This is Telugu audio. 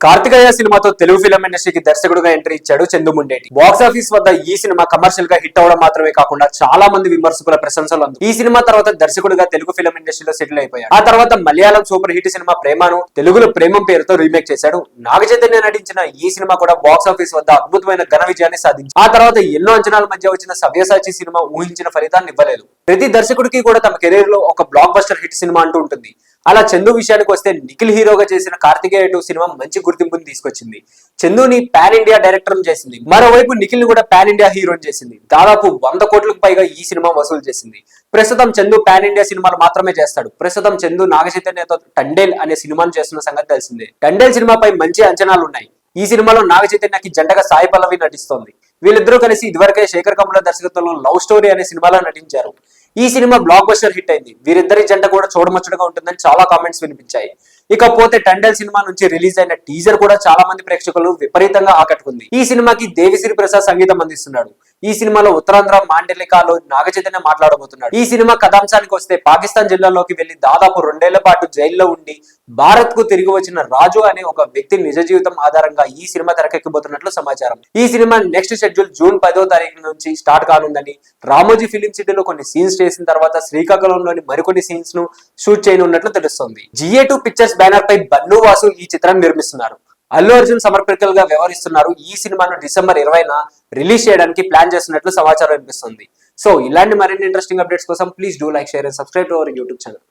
కార్తికేయ సినిమాతో తెలుగు ఫిల్మ్ ఇండస్ట్రీకి దర్శకుడుగా ఎంట్రీ ఇచ్చాడు చందు ముండేటి. బాక్స్ ఆఫీస్ వద్ద ఈ సినిమా కమర్షియల్ గా హిట్ అవడం మాత్రమే కాకుండా చాలా మంది విమర్శకుల ప్రశంసలు అందు. ఈ సినిమా తర్వాత దర్శకుడుగా తెలుగు ఫిల్మ్ ఇండస్ట్రీలో సెటిల్ అయిపోయాడు. ఆ తర్వాత మలయాళం సూపర్ హిట్ సినిమా ప్రేమను తెలుగులో ప్రేమం పేరుతో రీమేక్ చేశాడు. నాగ చైతన్య నటించిన ఈ సినిమా కూడా బాక్స్ ఆఫీస్ వద్ద అద్భుతమైన ఘన విజయాన్ని సాధించింది. ఆ తర్వాత ఎన్నో అంచనాల మధ్య వచ్చిన సవ్యసాచి సినిమా ఊహించిన ఫలితాన్ని ఇవ్వలేదు. ప్రతి దర్శకుడికి కూడా తమ కెరీర్ లో ఒక బ్లాక్ బస్టర్ హిట్ సినిమా అంటూ ఉంటుంది. అలా చందు విషయానికి వస్తే నిఖిల్ హీరోగా చేసిన కార్తికేయ 2 సినిమా మంచి గుర్తింపుని తీసుకొచ్చింది. చందుని పాన్ ఇండియా డైరెక్టర్ చేసింది. మరోవైపు నిఖిల్ ని కూడా పాన్ ఇండియా హీరోని చేసింది. దాదాపు 100 కోట్లకు పైగా ఈ సినిమా వసూలు చేసింది. ప్రస్తుతం చందు పాన్ ఇండియా సినిమాలు మాత్రమే చేస్తాడు. ప్రస్తుతం చందు నాగ చైతన్యతో టండేల్ అనే సినిమాను చేస్తున్న సంగతి తెలిసిందే. టండేల్ సినిమాపై మంచి అంచనాలు ఉన్నాయి. ఈ సినిమాలో నాగ చైతన్యకి జంటగా సాయి పల్లవి నటిస్తోంది. వీళ్ళిద్దరూ కలిసి ఇదివరకే శేఖర్ కమ్ముల దర్శకత్వంలో లవ్ స్టోరీ అనే సినిమాలో నటించారు. ఈ సినిమా బ్లాక్ బస్టర్ హిట్ అయింది. వీరిద్దరి జంట కూడా చూడముచ్చటగా ఉంటుందని చాలా కామెంట్స్ వినిపించాయి. ఇకపోతే టండేల్ సినిమా నుంచి రిలీజ్ అయిన టీజర్ కూడా చాలా మంది ప్రేక్షకులు విపరీతంగా ఆకట్టుకుంది. ఈ సినిమాకి దేవిశ్రీ ప్రసాద్ సంగీతం అందిస్తున్నాడు. ఈ సినిమాలో ఉత్తరాంధ్ర మాండలికాలో నాగ చైతన్య మాట్లాడబోతున్నాడు. ఈ సినిమా కథాంశానికి వస్తే పాకిస్తాన్ జిల్లాలోకి వెళ్లి దాదాపు 2 ఏళ్ల పాటు జైల్లో ఉండి భారత్ కు తిరిగి వచ్చిన రాజు అనే ఒక వ్యక్తి నిజ జీవితం ఆధారంగా ఈ సినిమా తెరకెక్కబోతున్నట్లు సమాచారం. ఈ సినిమా నెక్స్ట్ షెడ్యూల్ జూన్ 10వ తారీఖు నుంచి స్టార్ట్ కానుందని, రామోజీ ఫిలిం సిటీలో కొన్ని సీన్స్ చేసిన తర్వాత శ్రీకాకుళంలోని మరికొన్ని సీన్స్ ను షూట్ చేయనున్నట్లు తెలుస్తోంది. GA2 పిక్చర్స్ బ్యానర్ పై బన్ను వాసు ఈ చిత్రాన్ని నిర్మిస్తున్నారు. అల్లు అర్జున్ సమర్పకులుగా వ్యవహరిస్తున్నారు. ఈ సినిమాను డిసెంబర్ 20న రిలీజ్ చేయడానికి ప్లాన్ చేస్తున్నట్లు సమాచారం వినిపిస్తుంది. సో ఇలాంటి మరిన్ని ఇంట్రెస్టింగ్ అప్డేట్స్ కోసం please do like, share and subscribe to our YouTube channel.